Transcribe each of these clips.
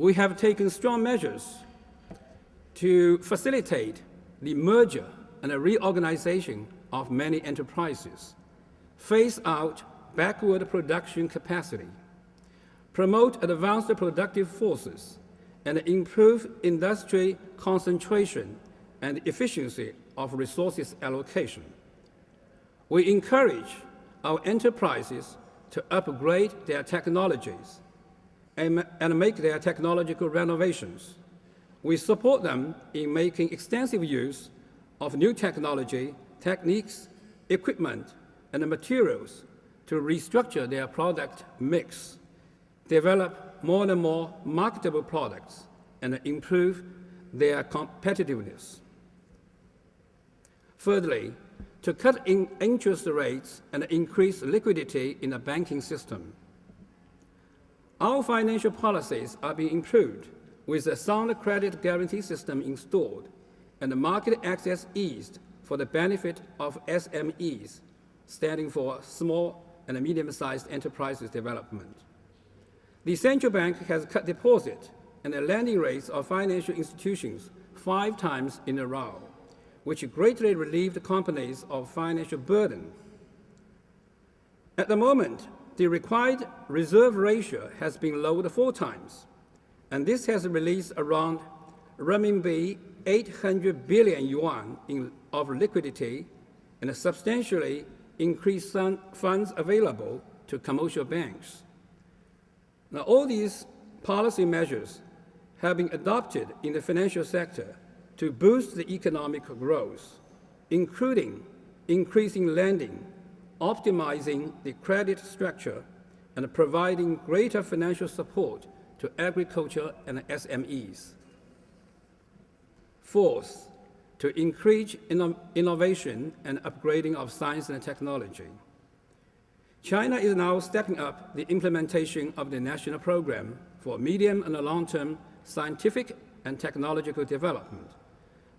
we have taken strong measures to facilitate the merger and the reorganization of many enterprises, phase out backward production capacity, promote advanced productive forces, and improve industry concentration and efficiency of resources allocation. We encourage our enterprises to upgrade their technologies and make their technological renovations. We support them in making extensive use of new technology, techniques, equipment, and materials to restructure their product mix, develop more and more marketable products, and improve their competitiveness. Thirdly, to cut in interest rates and increase liquidity in the banking system. Our financial policies are being improved with a sound credit guarantee system installed and market access eased for the benefit of SMEs, standing for Small and Medium-Sized Enterprises Development. The central bank has cut deposit and the lending rates of financial institutions 5 times in a row, which greatly relieved companies of financial burden. At the moment, the required reserve ratio has been lowered 4 times, and this has released around renminbi 800 billion yuan of liquidity and substantially increased funds available to commercial banks. Now, all these policy measures have been adopted in the financial sector to boost the economic growth, including increasing lending, optimizing the credit structure, and providing greater financial support to agriculture and SMEs. Fourth, to increase innovation and upgrading of science and technology. China is now stepping up the implementation of the national program for medium and long-term scientific and technological development,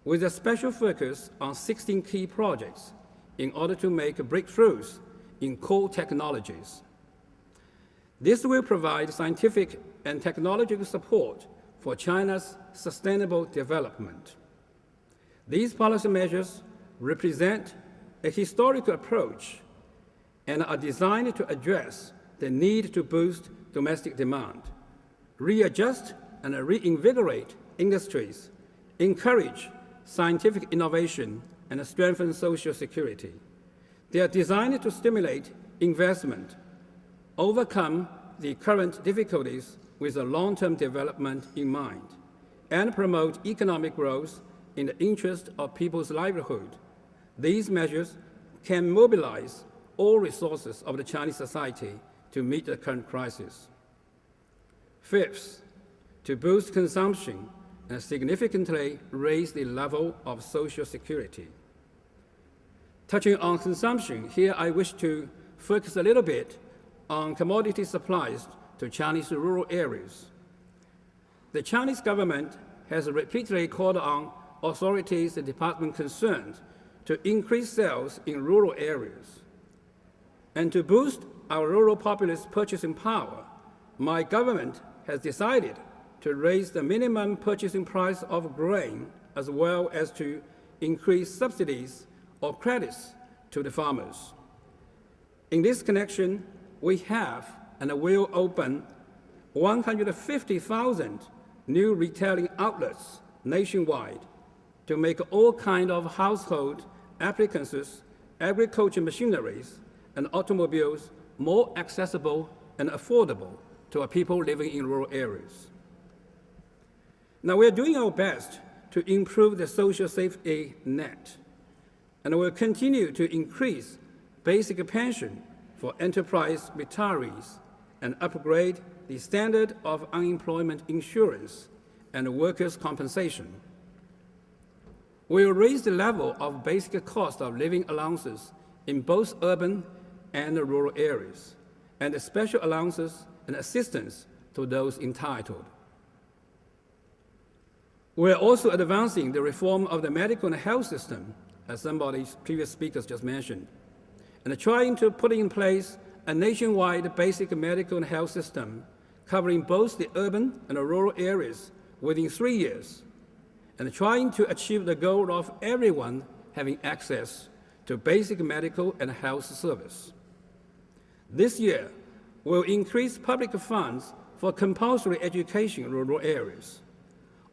with a special focus on 16 key projects in order to make breakthroughs in core technologies. This will provide scientific and technological support for China's sustainable development. These policy measures represent a historical approach and are designed to address the need to boost domestic demand, readjust and reinvigorate industries, encourage scientific innovation, and strengthen social security. They are designed to stimulate investment, overcome the current difficulties with a long-term development in mind, and promote economic growth in the interest of people's livelihood. These measures can mobilize all resources of the Chinese society to meet the current crisis. Fifth, to boost consumption and significantly raise the level of social security. Touching on consumption, here I wish to focus a little bit on commodity supplies to Chinese rural areas. The Chinese government has repeatedly called on authorities and departments concerned to increase sales in rural areas. And to boost our rural populace purchasing power, my government has decided to raise the minimum purchasing price of grain as well as to increase subsidies or credits to the farmers. In this connection, we have and will open 150,000 new retailing outlets nationwide to make all kinds of household appliances, agriculture machineries, and automobiles more accessible and affordable to our people living in rural areas. Now, we are doing our best to improve the social safety net, and will continue to increase basic pension for enterprise retirees and upgrade the standard of unemployment insurance and workers' compensation. We will raise the level of basic cost of living allowances in both urban and rural areas, and special allowances and assistance to those entitled. We are also advancing the reform of the medical and health system, as some of the previous speakers just mentioned, and trying to put in place a nationwide basic medical and health system covering both the urban and the rural areas within 3 years, and trying to achieve the goal of everyone having access to basic medical and health service. This year, we'll increase public funds for compulsory education in rural areas,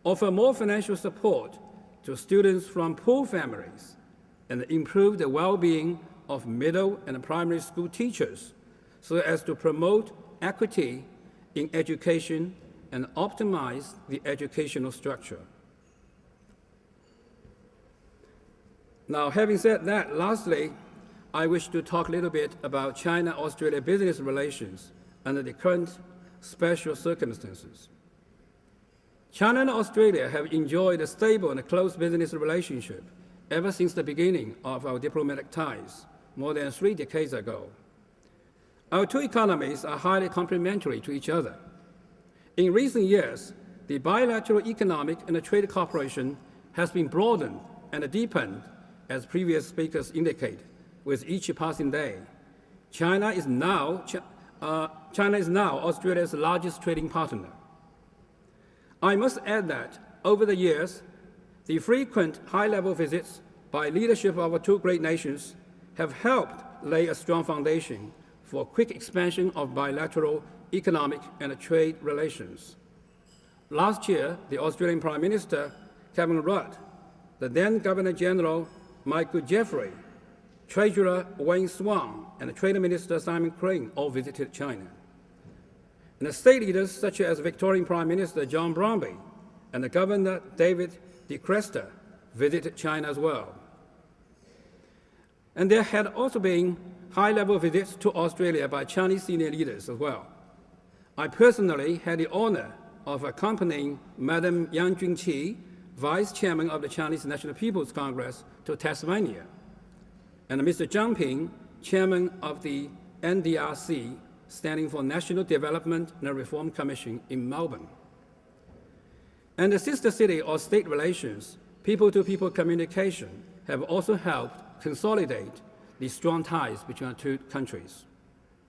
offer more financial support to students from poor families, and improve the well-being of middle and primary school teachers so as to promote equity in education and optimize the educational structure. Now, having said that, lastly, I wish to talk a little bit about China-Australia business relations under the current special circumstances. China and Australia have enjoyed a stable and close business relationship ever since the beginning of our diplomatic ties, more than 3 decades ago. Our two economies are highly complementary to each other. In recent years, the bilateral economic and trade cooperation has been broadened and deepened, as previous speakers indicate, with each passing day. China is now Australia's largest trading partner. I must add that over the years, the frequent high-level visits by leadership of our two great nations have helped lay a strong foundation for quick expansion of bilateral economic and trade relations. Last year, the Australian Prime Minister, Kevin Rudd, the then Governor-General Michael Jeffrey, Treasurer Wayne Swan, and Trade Minister Simon Crane all visited China. And the state leaders such as Victorian Prime Minister John Bromby and the Governor David de Cresta visited China as well. And there had also been high-level visits to Australia by Chinese senior leaders as well. I personally had the honor of accompanying Madam Yang Junqi, Vice Chairman of the Chinese National People's Congress, to Tasmania, and Mr. Zhang Ping, Chairman of the NDRC, standing for National Development and Reform Commission in Melbourne. And the sister city or state relations, people-to-people communication, have also helped consolidate the strong ties between our two countries.